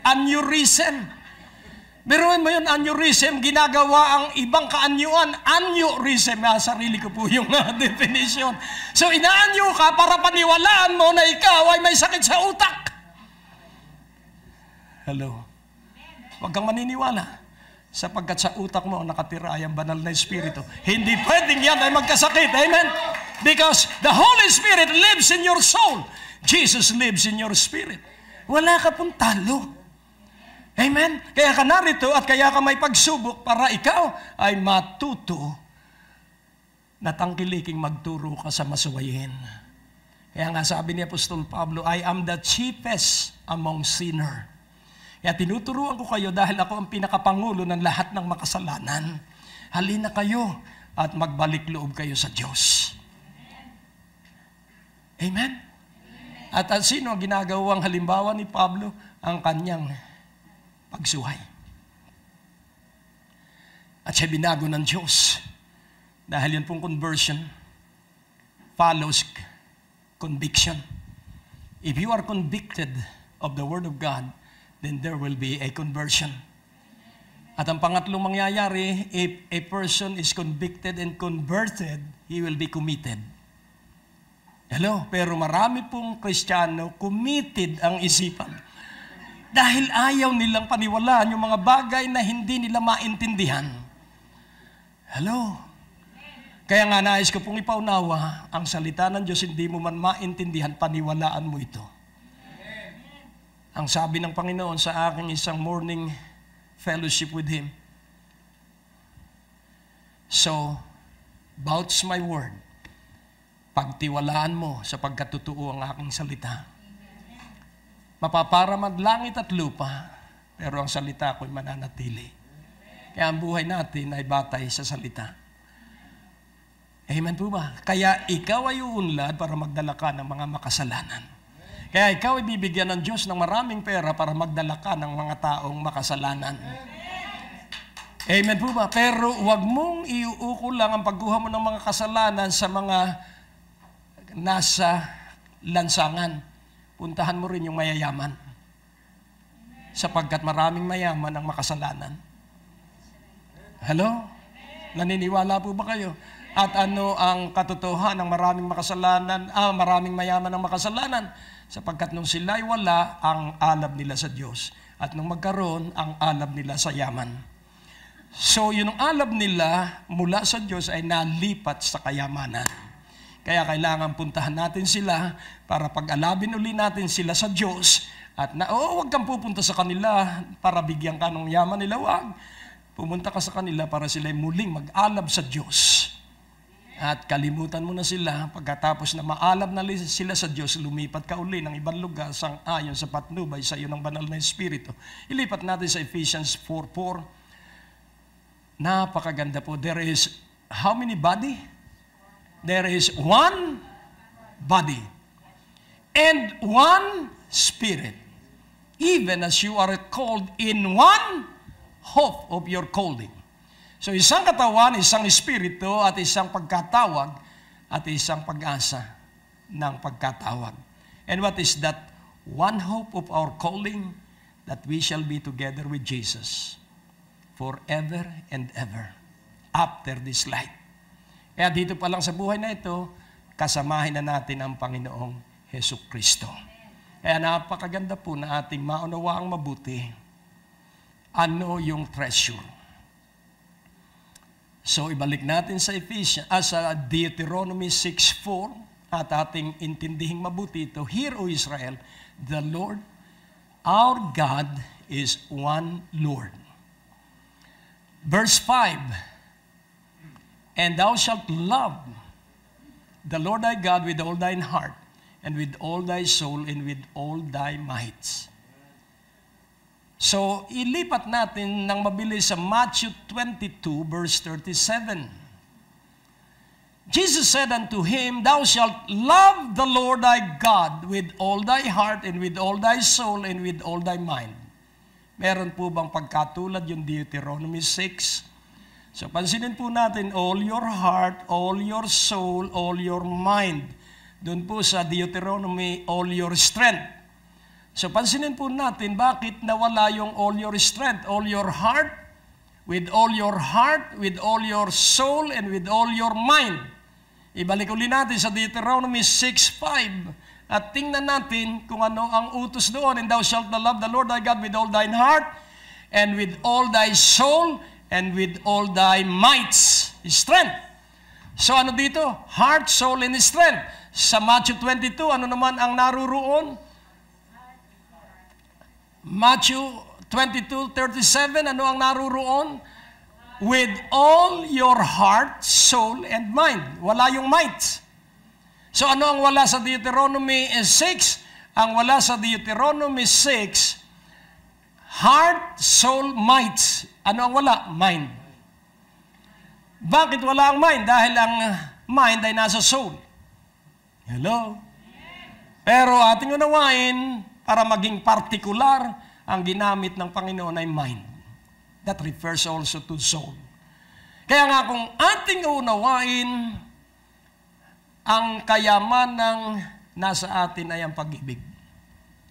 Speaker 2: Aneurysm. Biruin mo yun, aneurysm, ginagawa ang ibang kaanyuan. Aneurysm, sarili ko po yung definition. So inaanyo ka para paniwalaan mo na ikaw ay may sakit sa utak. Hello? Huwag kang maniniwala. Sapagkat sa utak mo nakatira ay ang banal na espiritu. Hindi pwedeng yan ay magkasakit. Amen? Because the Holy Spirit lives in your soul. Jesus lives in your spirit. Wala ka pong talo. Amen? Kaya ka narito at kaya ka may pagsubok para ikaw ay matuto na tangkiliking magturo ka sa masuwayin. Kaya nga sabi ni Apostol Pablo, I am the chiefest among sinners. Kaya tinuturuan ko kayo dahil ako ang pinakapangulo ng lahat ng makasalanan. Halina kayo at magbalik loob kayo sa Diyos. Amen? At sino ang ginagawang halimbawa ni Pablo? Ang kanyang pagsuhay. At siya binago ng Diyos. Dahil yan pong conversion follows conviction. If you are convicted of the Word of God, then there will be a conversion. At ang pangatlong mangyayari, if a person is convicted and converted, he will be committed. Hello? Pero marami pong Kristiyano, committed ang isipan. Dahil ayaw nilang paniwalaan yung mga bagay na hindi nila maintindihan. Hello? Kaya nga nais ko pong ipaunawa, ang salita ng Diyos hindi mo man maintindihan, paniwalaan mo ito. Ang sabi ng Panginoon sa aking isang morning fellowship with Him, so, vouch my word, pagtiwalaan mo sa pagkatotoo ang aking salita. Mapaparamad langit at lupa, pero ang salita ko'y mananatili. Kaya ang buhay natin ay batay sa salita. Amen po ba? Kaya ikaw ay uunlad para magdala ka ng mga makasalanan. Kaya ikaw ay bibigyan ng Diyos ng maraming pera para magdala ka ng mga taong makasalanan. Amen po ba? Pero huwag mong iuuko lang ang pagkuha mo ng mga kasalanan sa mga nasa lansangan. Puntahan mo rin yung mayayaman. Sapagkat maraming mayaman ang makasalanan. Hello? Naniniwala po ba kayo? At ano ang katotohanan ng maraming makasalanan, maraming mayaman ang makasalanan? Sapagkat nung sila'y wala, ang alab nila sa Diyos. At nung magkaroon, ang alab nila sa yaman. So, yung alab nila mula sa Diyos ay nalipat sa kayamanan. Kaya kailangan puntahan natin sila para pag-alabin uli natin sila sa Diyos. At huwag kang pupunta sa kanila para bigyan ka ng yaman nila. Huwag. Pumunta ka sa kanila para sila'y muling mag-alab sa Diyos. At kalimutan mo na sila. Pagkatapos na maalab na sila sa Diyos, lumipat ka uli ng ibang lugar sang ayon sa patnubay sa iyo ng banal na Espiritu. Ilipat natin sa Ephesians 4:4. Napakaganda po. There is how many body? There is one body and one Spirit, even as you are called in one hope of your calling. So isang katawan, isang Espiritu, at isang pagkatawag, at isang pag-asa ng pagkatawag. And what is that one hope of our calling? That we shall be together with Jesus forever and ever after this life. Kaya dito pa lang sa buhay na ito, kasamahin na natin ang Panginoong Hesukristo. Kaya napakaganda po na ating maunawaang mabuti ano yung treasure. So ibalik natin sa sa Deuteronomy 6:4 at ating intindihing mabuti ito. Hear, O Israel, the Lord, our God is one Lord. Verse 5, and thou shalt love the Lord thy God with all thine heart, and with all thy soul, and with all thy might. So, ilipat natin ng mabilis sa Matthew 22, verse 37. Jesus said unto him, thou shalt love the Lord thy God with all thy heart, and with all thy soul, and with all thy mind. Meron po bang pagkatulad yung Deuteronomy 6? So, pansinin po natin, all your heart, all your soul, all your mind. Doon po sa Deuteronomy, all your strength. So, pansinin po natin, bakit nawala yung all your strength, all your heart, with all your heart, with all your soul, and with all your mind. Ibalik uli natin sa Deuteronomy 6:5 at tingnan natin kung ano ang utos doon. And thou shalt love the Lord thy God with all thine heart, and with all thy soul, and with all thy mights, strength. So ano dito? Heart, soul, and strength. Sa Matthew 22, ano naman ang naruroon? Matthew 22:37, ano ang naruroon? With all your heart, soul, and mind. Wala yung might. So ano ang wala sa Deuteronomy 6? Ang wala sa Deuteronomy 6, heart, soul, might. Ano ang wala? Mind. Bakit wala ang mind? Dahil ang mind ay nasa soul. Hello? Pero ating unawain, para maging partikular, ang ginamit ng Panginoon ay mind. That refers also to soul. Kaya nga kung ating unawain, ang kayamanang nasa atin ay ang pag-ibig.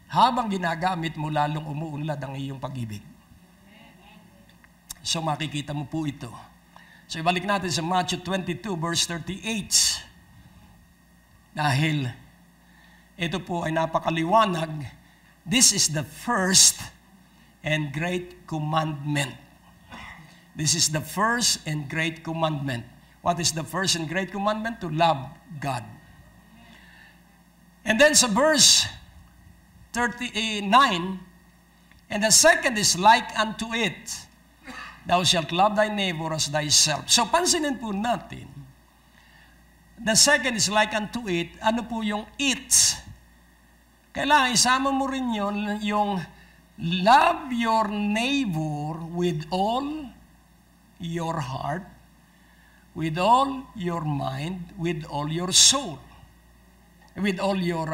Speaker 2: Habang ginagamit mo, lalong umuunlad ang iyong pag-ibig. So makikita mo po ito. So ibalik natin sa Matthew 22 verse 38. Dahil ito po ay napakaliwanag. This is the first and great commandment. This is the first and great commandment. What is the first and great commandment? To love God. And then sa verse 39, and the second is like unto it, thou shalt love thy neighbor as thyself. So pansinin po natin, the second is like unto it, ano po yung it? Kailangan isama mo rin yun, yung love your neighbor with all your heart, with all your mind, with all your soul. With all your,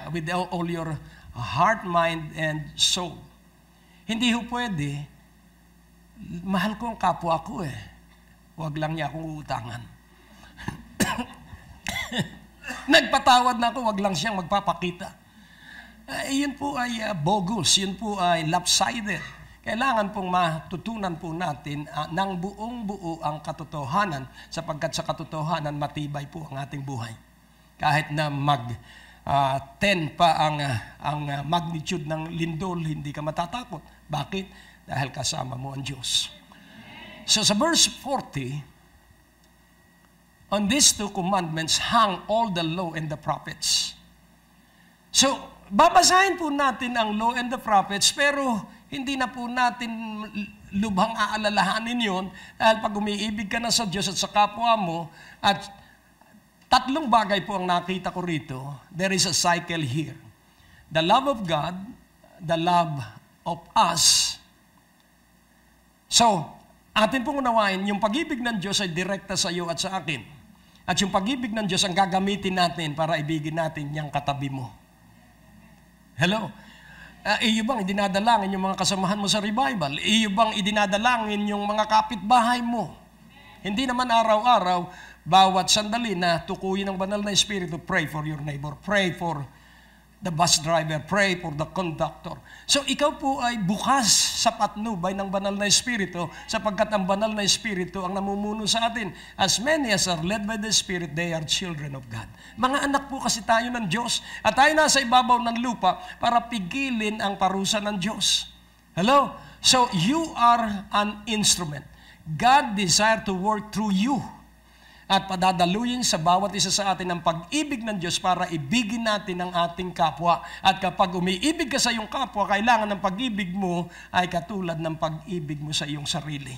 Speaker 2: with all your heart, mind, and soul. Hindi ho pwede, mahal ko ang kapwa ko eh. Huwag lang niya akong uutangan. Nagpatawad na ako, huwag lang siyang magpapakita. Yun po ay bogus, yun po ay lopsided. Kailangan pong matutunan po natin ng buong buo ang katotohanan sapagkat sa katotohanan matibay po ang ating buhay. Kahit na 10 pa ang magnitude ng lindol, hindi ka matatakot. Bakit? Dahil kasama mo ang Diyos. So sa verse 40, on these two commandments hang all the law and the prophets. So, babasahin po natin ang law and the prophets, pero hindi na po natin lubhang aalalahanin yun dahil pag umiibig ka na sa Diyos at sa kapwa mo, at tatlong bagay po ang nakita ko rito, there is a cycle here. The love of God, the love of us. So, atin pong unawain, yung pag-ibig ng Diyos ay direkta sa iyo at sa akin. At yung pag-ibig ng Diyos ang gagamitin natin para ibigin natin yung katabi mo. Hello? Iyo bang idinadalangin yung mga kasamahan mo sa revival? Iyo bang idinadalangin yung mga kapitbahay mo? Hindi naman araw-araw, bawat sandali na tukuyin ng banal na Espiritu, pray for your neighbor, pray for the bus driver, pray for the conductor. So ikaw po ay bukas sa patnubay ng banal na Espiritu sapagkat ang banal na Espiritu ang namumuno sa atin. As many as are led by the Spirit, they are children of God. Mga anak po kasi tayo ng Diyos at tayo nasa ibabaw ng lupa para pigilin ang parusa ng Diyos. Hello? So you are an instrument. God desire to work through you at padadaluyin sa bawat isa sa atin ang pag-ibig ng Diyos para ibigin natin ang ating kapwa. At kapag umiibig ka sa iyong kapwa, kailangan ng pag-ibig mo ay katulad ng pag-ibig mo sa iyong sarili.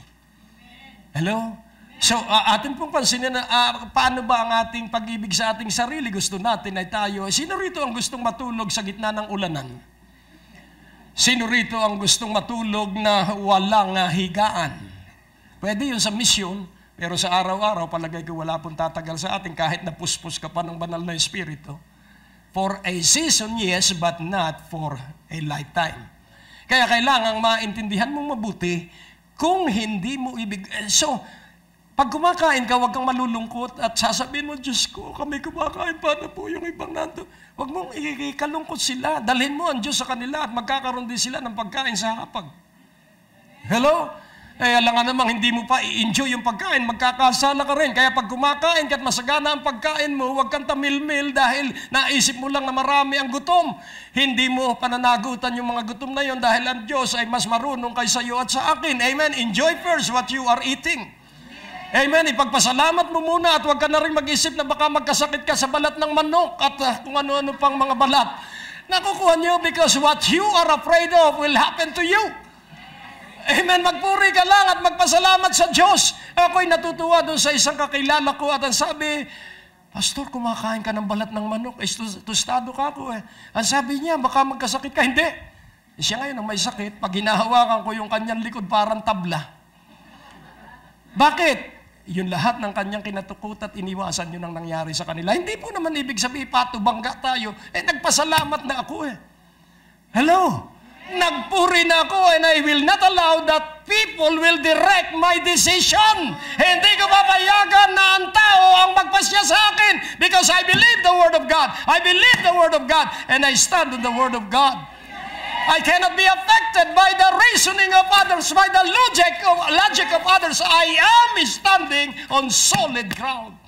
Speaker 2: Hello? So, atin pong pansinin na paano ba ang ating pag-ibig sa ating sarili? Gusto natin ay tayo. Sino rito ang gustong matulog sa gitna ng ulanan? Sino rito ang gustong matulog na walang higaan? Pwede yun sa misyon. Pero sa araw-araw, palagay ko wala pong tatagal sa atin kahit napuspos ka pa ng banal na Espiritu. For a season, yes, but not for a lifetime. Kaya kailangang maintindihan mong mabuti kung hindi mo ibig. So, pag kumakain ka, huwag kang malulungkot at sasabihin mo, Diyos ko, kami kumakain, paano po yung ibang nando? Huwag mong ikalungkot sila. Dalhin mo ang Diyos sa kanila at magkakaroon din sila ng pagkain sa hapag. Hello? Eh, alam nga namang hindi mo pa i-enjoy yung pagkain, magkakasala ka rin. Kaya pag kumakain ka at masagana ang pagkain mo, huwag kang tamil-mil dahil naisip mo lang na marami ang gutom. Hindi mo pananagutan yung mga gutom na yon dahil ang Diyos ay mas marunong kaysa iyo at sa akin. Amen? Enjoy first what you are eating. Amen. Ipagpasalamat mo muna at huwag ka na rin mag-isip na baka magkasakit ka sa balat ng manok at kung ano-ano pang mga balat. Nakukuha niyo because what you are afraid of will happen to you. Amen. Magpuri ka lang at magpasalamat sa Diyos. Ako'y natutuwa doon sa isang kakilala ko at ang sabi, Pastor, kumakain ka ng balat ng manok. Tostado ka ako eh. Ang sabi niya, baka magkasakit ka. Hindi. Siya ngayon ang may sakit. Pag hinahawakan ko yung kanyang likod, parang tabla. Bakit? Yung lahat ng kanyang kinatukot at iniwasan yun ang nangyari sa kanila. Hindi po naman ibig sabihin, patubangga tayo. Nagpasalamat na ako eh. Hello? Nagpuri na ako and I will not allow that people will direct my decision. Hindi ko papayagan na ang tao ang magpasya sa akin because I believe the Word of God. I believe the Word of God and I stand on the Word of God. I cannot be affected by the reasoning of others, by the logic of others. I am standing on solid ground.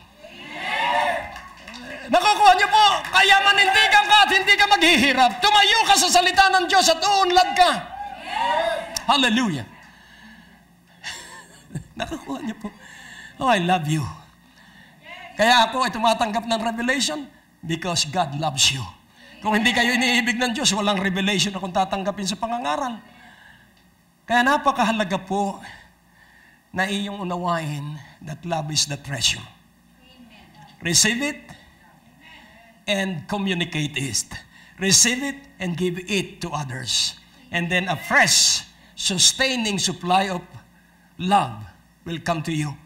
Speaker 2: Nakukuha niyo po, kaya manindigan ka at hindi ka maghihirap. Tumayo ka sa salita ng Diyos at uunlad ka. Hallelujah. Nakukuha niyo po. Oh, I love you. Kaya ako ay tumatanggap ng revelation because God loves you. Kung hindi kayo iniibig ng Diyos, walang revelation akong tatanggapin sa pangangaral. Kaya napakahalaga po na iyong unawain that love is the treasure. Receive it and communicate it. Receive it and give it to others. And then a fresh, sustaining supply of love will come to you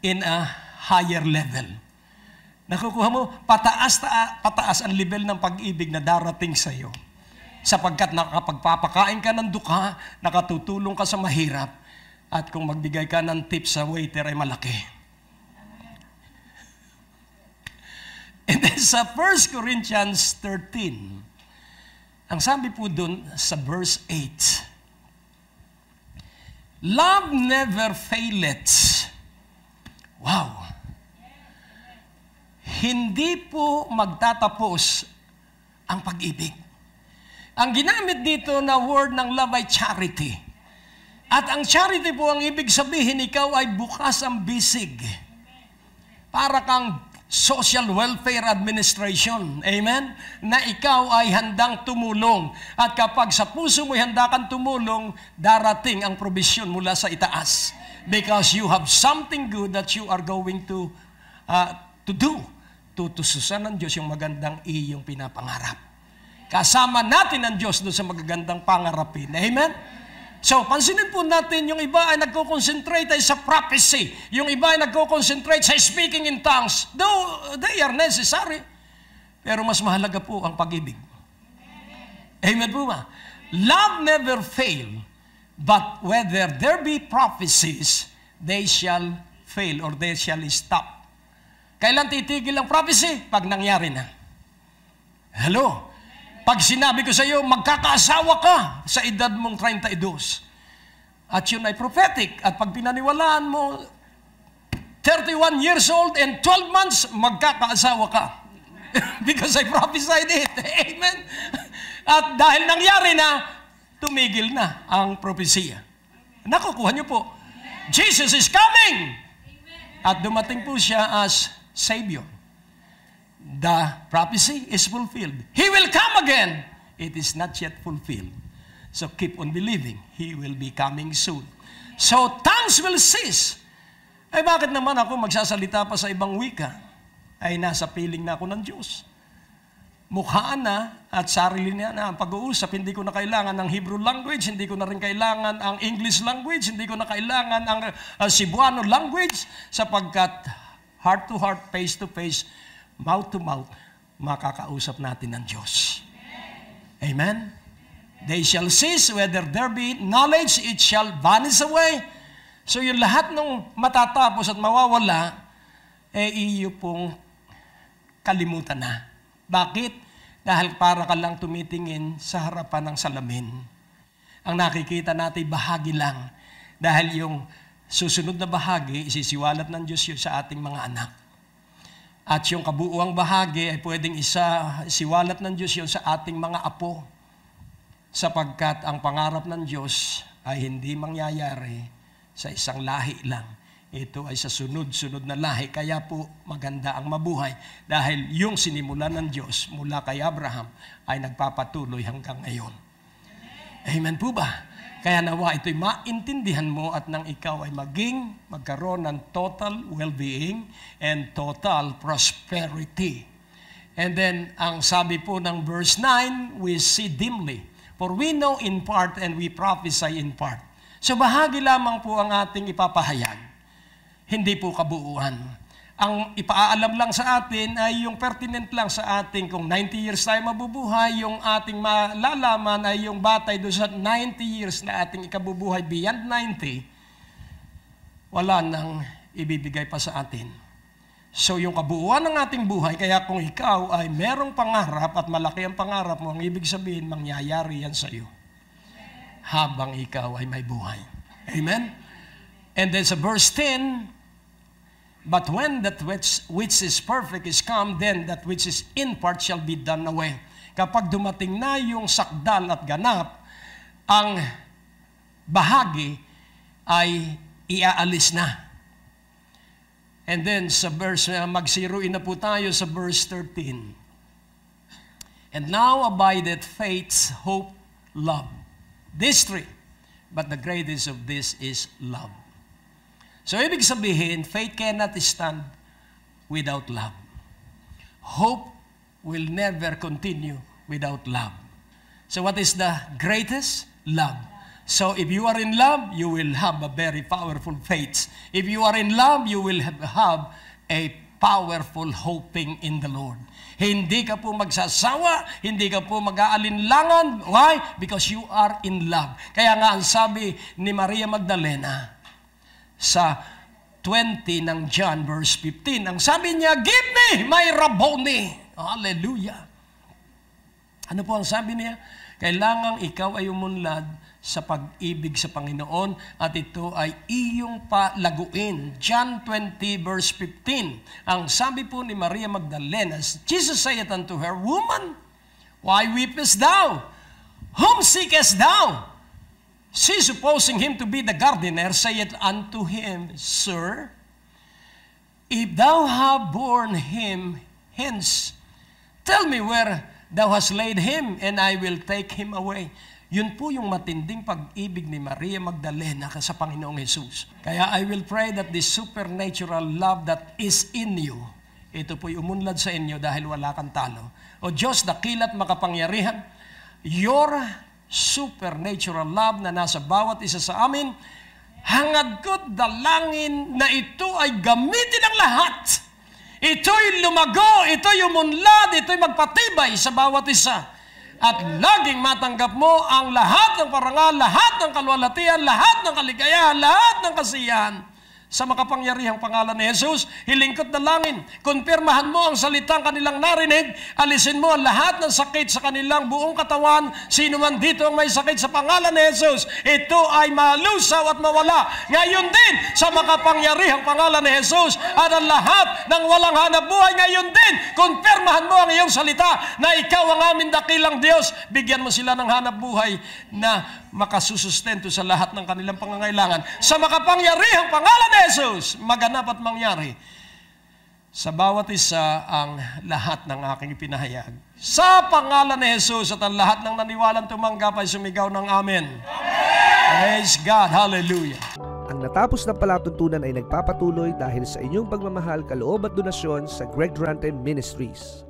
Speaker 2: in a higher level. Nakukuha mo, pataas ang level ng pag-ibig na darating sa iyo. Sapagkat nakapagpapakain ka ng dukha, nakatutulong ka sa mahirap, at kung magbigay ka ng tip sa waiter ay malaki. And then sa 1 Corinthians 13, ang sabi po dun sa verse 8, love never faileth. Wow! Hindi po magtatapos ang pag-ibig. Ang ginamit dito na word ng love ay charity. At ang charity po, ang ibig sabihin, ikaw ay bukas ang bisig. Para kang social welfare administration. Amen? Na ikaw ay handang tumulong. At kapag sa puso mo handa kang tumulong, darating ang provision mula sa itaas. Because you have something good that you are going to do. Tutususan ng Diyos yung magandang iyong pinapangarap. Kasama natin ang Diyos doon sa magagandang pangarapin. Amen? So, pansinin po natin, yung iba ay nagko-concentrate sa prophecy. Yung iba ay nagko-concentrate sa speaking in tongues. Though they are necessary. Pero mas mahalaga po ang pag-ibig. Amen po ba? Love never fail, but whether there be prophecies, they shall fail or they shall stop. Kailan titigil ang prophecy? Pag nangyari na. Hello? Pag sinabi ko sa iyo, magkakaasawa ka sa edad mong 32. At yun ay prophetic. At pag pinaniwalaan mo, 31 years old and 12 months, magkakaasawa ka. Because I prophesied it. Amen? At dahil nangyari na, tumigil na ang propesya. Nakukuha niyo po. Jesus is coming! At dumating po siya as Savior. The prophecy is fulfilled. He will come again. It is not yet fulfilled. So keep on believing. He will be coming soon. So tongues will cease. Ay bakit naman ako magsasalita pa sa ibang wika? Ay nasa piling na ako ng Diyos. Mukhaan na at sarili niya na ang pag-uusap. Hindi ko na kailangan ng Hebrew language. Hindi ko na rin kailangan ang English language. Hindi ko na kailangan ang Cebuano language. Sapagkat heart to heart, face to face, mouth to mouth, makakausap natin ng Diyos. Amen? They shall cease, whether there be knowledge, it shall vanish away. So yung lahat ng matatapos at mawawala, iyo pong kalimutan na. Bakit? Dahil para ka lang tumitingin sa harapan ng salamin. Ang nakikita natin bahagi lang. Dahil yung susunod na bahagi, isisiwalat ng Diyos yun sa ating mga anak. At yung kabuuang bahagi ay pwedeng isiwalat ng Diyos yun sa ating mga apo. Sapagkat ang pangarap ng Diyos ay hindi mangyayari sa isang lahi lang. ito ay sa sunod-sunod na lahi. Kaya po maganda ang mabuhay dahil yung sinimulan ng Diyos mula kay Abraham ay nagpapatuloy hanggang ngayon. Amen po ba? Kaya nawa ito'y maintindihan mo at nang ikaw ay magkaroon ng total well-being and total prosperity. And then, ang sabi po ng verse 9, we see dimly. For we know in part and we prophesy in part. So bahagi lamang po ang ating ipapahayag. Hindi po kabuuan. Ang ipaalam lang sa atin ay yung pertinent lang sa ating kung 90 years tayo mabubuhay, yung ating malalaman ay yung batay doon sa 90 years na ating ikabubuhay beyond 90, wala nang ibibigay pa sa atin. So yung kabuuan ng ating buhay, kaya kung ikaw ay merong pangarap at malaki ang pangarap mo, ang ibig sabihin, mangyayari yan sa iyo habang ikaw ay may buhay. Amen? And then sa verse 10, but when that which is perfect is come, then that which is in part shall be done away. Kapag dumating na yung sakdal at ganap, ang bahagi ay iaalis na. And then sa verse, mag-zeroin na po tayo sa verse 13. And now abideth faith, hope, love. These three. But the greatest of this is love. So ibig sabihin, faith cannot stand without love. Hope will never continue without love. So what is the greatest? Love. So if you are in love, you will have a very powerful faith. If you are in love, you will have a powerful hoping in the Lord. Hindi ka po magsasawa, hindi ka po mag-aalinlangan. Why? Because you are in love. Kaya nga ang sabi ni Maria Magdalena sa 20 ng John verse 15, ang sabi niya, give me my Rabboni. Hallelujah. Ano po ang sabi niya? Kailangang ikaw ay umunlad sa pag-ibig sa Panginoon at ito ay iyong palaguin. John 20 verse 15. Ang sabi po ni Maria Magdalena, Jesus saith unto her, Woman, why weepest thou? Whom seekest thou? She, supposing him to be the gardener, saith unto him, Sir, if thou have borne him hence, tell me where thou hast laid him, and I will take him away. Yun po yung matinding pag-ibig ni Maria Magdalena sa Panginoong Jesus. Kaya I will pray that this supernatural love that is in you, ito po'y umunlad sa inyo dahil wala kang talo. O Diyos, dakilat makapangyarihan, your supernatural love na nasa bawat isa sa amin, hangad ko't dalangin na ito ay gamitin ng lahat. Ito'y lumago, ito'y umunlad, ito'y magpatibay sa bawat isa. At laging matanggap mo ang lahat ng parangal, lahat ng kalwalhatian, lahat ng kaligayahan, lahat ng kasiyahan. Sa makapangyarihang pangalan ni Jesus, hilingkot dalangin, kumpirmahan mo ang salitang kanilang narinig, alisin mo ang lahat ng sakit sa kanilang buong katawan. Sino man dito ang may sakit sa pangalan ni Jesus, ito ay malusaw at mawala. Ngayon din, sa makapangyarihang pangalan ni Jesus, at ang lahat ng walang hanap buhay, ngayon din, kumpirmahan mo ang iyong salita na ikaw ang aming dakilang Diyos. Bigyan mo sila ng hanap buhay na makasusustento sa lahat ng kanilang pangangailangan. Sa makapangyarihang pangalan ni Jesus, maganap at mangyari sa bawat isa ang lahat ng aking ipinahayag. Sa pangalan ni Jesus at ang lahat ng naniwalang tumanggap ay sumigaw ng Amen. Praise God. Hallelujah.
Speaker 1: Ang natapos na palatuntunan ay nagpapatuloy dahil sa inyong pagmamahal, kaloob at donasyon sa Greg Durante Ministries.